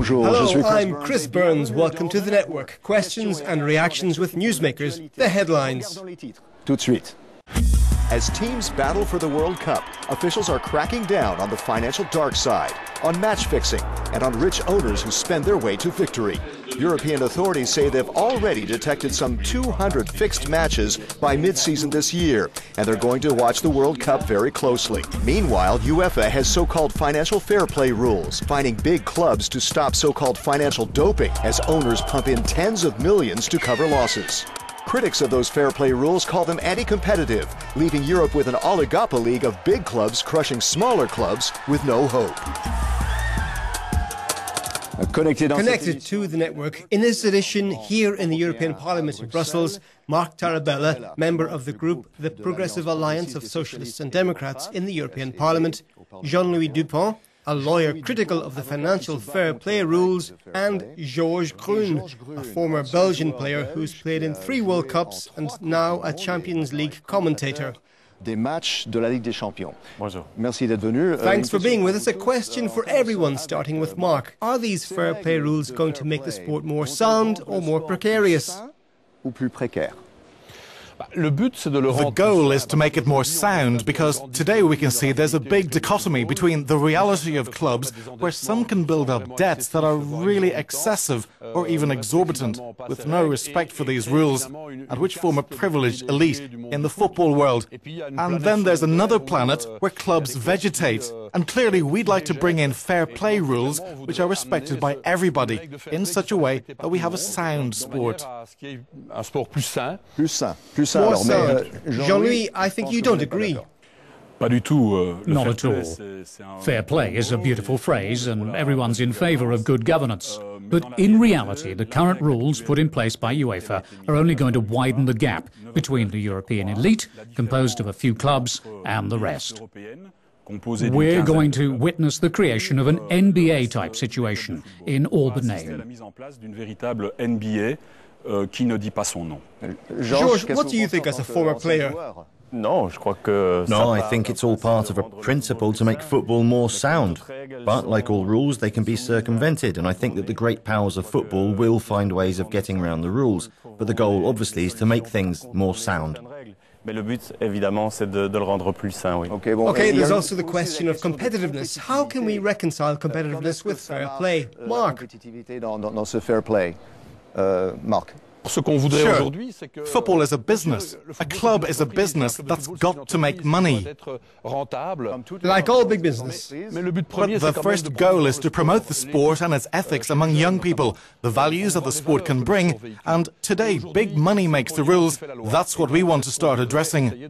Hello, I'm Chris Burns. Welcome to the network. Questions and reactions with newsmakers. The headlines. Tout de suite. As teams battle for the World Cup, officials are cracking down on the financial dark side, on match fixing, and on rich owners who spend their way to victory. European authorities say they've already detected some 200 fixed matches by mid-season this year, and they're going to watch the World Cup very closely. Meanwhile, UEFA has so-called financial fair play rules, fining big clubs to stop so-called financial doping as owners pump in tens of millions to cover losses. Critics of those fair play rules call them anti-competitive, leaving Europe with an oligopoly of big clubs crushing smaller clubs with no hope. Connected to the network, in this edition here in the European Parliament in Brussels, Marc Tarabella, member of the group The Progressive Alliance of Socialists and Democrats in the European Parliament, Jean-Louis Dupont, a lawyer critical of the financial fair play rules, and Georges Groen, a former Belgian player who's played in 3 World Cups and now a Champions League commentator. Des matchs de la Ligue des Champions. Bonjour. Merci d'être venu. Thanks for being with us. A question for everyone, starting with Marc. Are these fair play rules going to make the sport more sound or more precarious? Ou plus précaire? The goal is to make it more sound, because today we can see there's a big dichotomy between the reality of clubs, where some can build up debts that are really excessive or even exorbitant, with no respect for these rules, and which form a privileged elite in the football world. And then there's another planet where clubs vegetate. And clearly we'd like to bring in fair play rules which are respected by everybody in such a way that we have a sound sport. More so. Jean-Louis, I think you don't agree. Not at all. Fair play is a beautiful phrase, and everyone's in favour of good governance. But in reality, the current rules put in place by UEFA are only going to widen the gap between the European elite, composed of a few clubs, and the rest. We're going to witness the creation of an NBA-type situation in all but name. Georges, what do you think as a former player? No, I think it's all part of a principle to make football more sound. But like all rules, they can be circumvented, and I think that the great powers of football will find ways of getting around the rules. But the goal, obviously, is to make things more sound. Okay, there's also the question of competitiveness. How can we reconcile competitiveness with fair play? Marc? Marc. Sure. Football is a business. A club is a business that's got to make money. Like all big business. But the first goal is to promote the sport and its ethics among young people, the values that the sport can bring. And today, big money makes the rules. That's what we want to start addressing.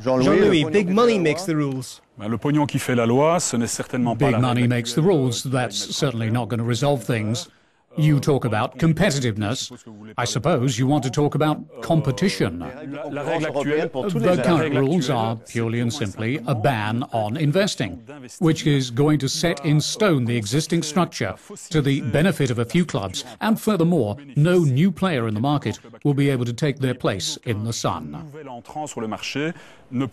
Jean-Louis, big money makes the rules. Big money makes the rules. That's certainly not going to resolve things. You talk about competitiveness. I suppose you want to talk about competition. The current rules are purely and simply a ban on investing, which is going to set in stone the existing structure to the benefit of a few clubs, and furthermore, no new player in the market will be able to take their place in the sun. We're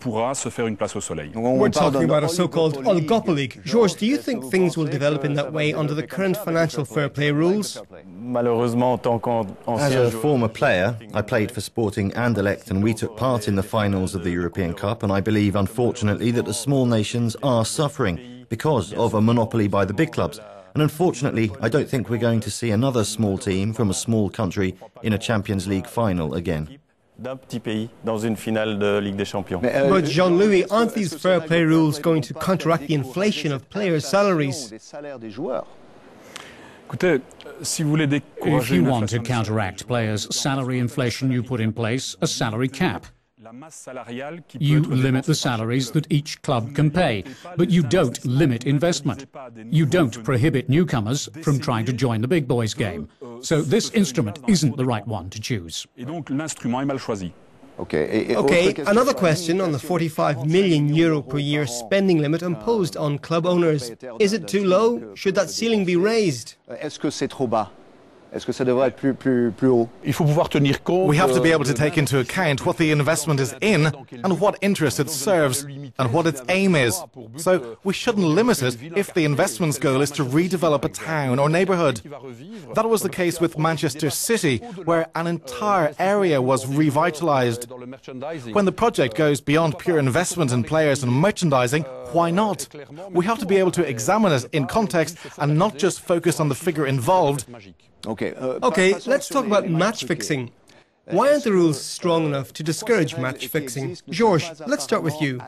talking about a so-called oligopoly. Georges, do you think things will develop in that way under the current financial fair play rules? As a former player, I played for Sporting Anderlecht, and we took part in the finals of the European Cup, and I believe, unfortunately, that the small nations are suffering because of a monopoly by the big clubs. And unfortunately, I don't think we're going to see another small team from a small country in a Champions League final again. But Jean-Louis, aren't these fair play rules going to counteract the inflation of players' salaries? If you want to counteract players' salary inflation, you put in place a salary cap. You limit the salaries that each club can pay, but you don't limit investment. You don't prohibit newcomers from trying to join the big boys game. So this instrument isn't the right one to choose. Okay, another question on the €45 million per year spending limit imposed on club owners. Is it too low? Should that ceiling be raised? We have to be able to take into account what the investment is in and what interest it serves and what its aim is. So we shouldn't limit it if the investment's goal is to redevelop a town or neighbourhood. That was the case with Manchester City, where an entire area was revitalised. When the project goes beyond pure investment in players and merchandising, why not? We have to be able to examine it in context and not just focus on the figure involved. Okay, let's talk about match fixing. Why aren't the rules strong enough to discourage match fixing? Georges, let's start with you.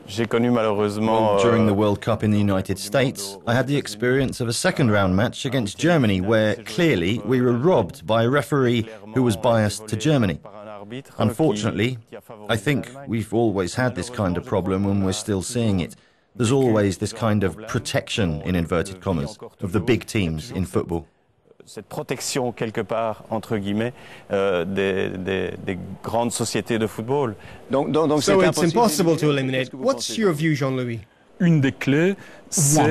During the World Cup in the United States, I had the experience of a second-round match against Germany where clearly we were robbed by a referee who was biased to Germany. Unfortunately, I think we've always had this kind of problem and we're still seeing it. There's always this kind of protection, in inverted commas, of the big teams in football. Cette protection, quelque part, entre guillemets, des grandes sociétés de football. So it's impossible to eliminate. What's your view, Jean-Louis? One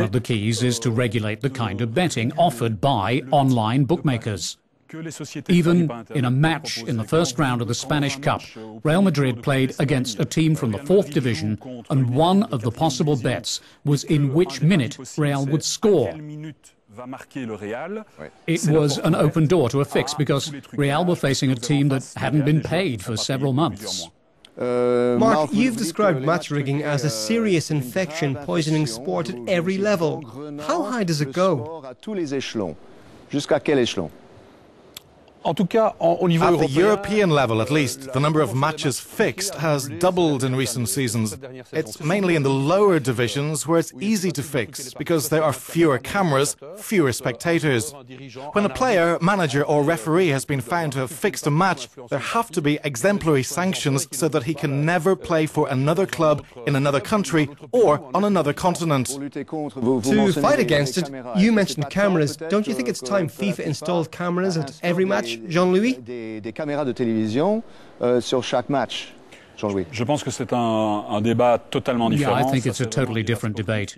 of the keys is to regulate the kind of betting offered by online bookmakers. Even in a match in the first round of the Spanish Cup, Real Madrid played against a team from the 4th division, and one of the possible bets was in which minute Real would score. It was an open door to a fix because Real were facing a team that hadn't been paid for several months. Mark, you've described match rigging as a serious infection poisoning sport at every level. How high does it go? At the European level, at least, the number of matches fixed has doubled in recent seasons. It's mainly in the lower divisions where it's easy to fix, because there are fewer cameras, fewer spectators. When a player, manager or referee has been found to have fixed a match, there have to be exemplary sanctions so that he can never play for another club in another country or on another continent. To fight against it, you mentioned cameras. Don't you think it's time FIFA installed cameras at every match? Jean-Louis? Des caméras de télévision sur chaque match. Jean-Louis. Yeah, I think it's a totally different debate.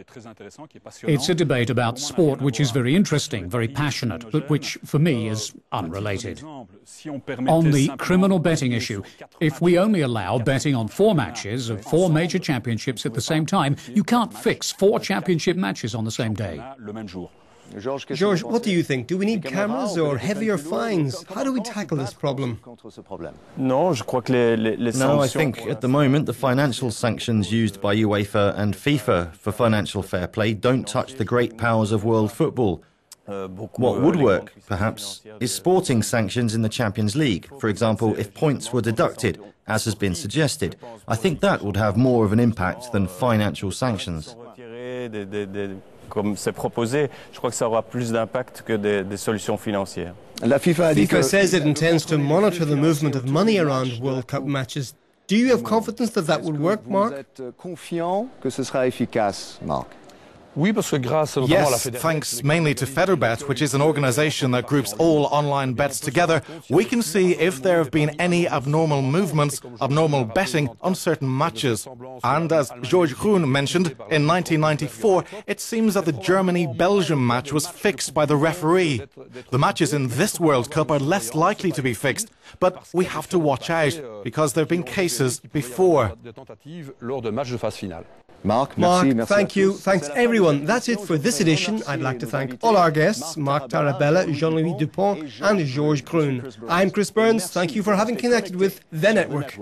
It's a debate about sport which is very interesting, very passionate, but which, for me, is unrelated. On the criminal betting issue, if we only allow betting on 4 matches of 4 major championships at the same time, you can't fix 4 championship matches on the same day. Georges, what do you think? Do we need cameras or heavier fines? How do we tackle this problem? No, I think at the moment the financial sanctions used by UEFA and FIFA for financial fair play don't touch the great powers of world football. What would work, perhaps, is sporting sanctions in the Champions League. For example, if points were deducted, as has been suggested. I think that would have more of an impact than financial sanctions. Comme c'est proposé, je crois que ça aura plus d'impact que des solutions financières. FIFA says it intends to monitor the movement of money around World Cup matches. Do you have confidence that that would work, Mark? Confiant que ce sera efficace, Mark. Yes, thanks mainly to FederBet, which is an organisation that groups all online bets together, we can see if there have been any abnormal movements, abnormal betting on certain matches. And as Georges Groen mentioned, in 1994, it seems that the Germany-Belgium match was fixed by the referee. The matches in this World Cup are less likely to be fixed, but we have to watch out, because there have been cases before. Mark, thank you. Thanks, everyone. That's it for this edition. I'd like to thank all our guests, Mark Tarabella, Jean-Louis Dupont, and Georges Groen. I'm Chris Burns. Thank you for having connected with The Network.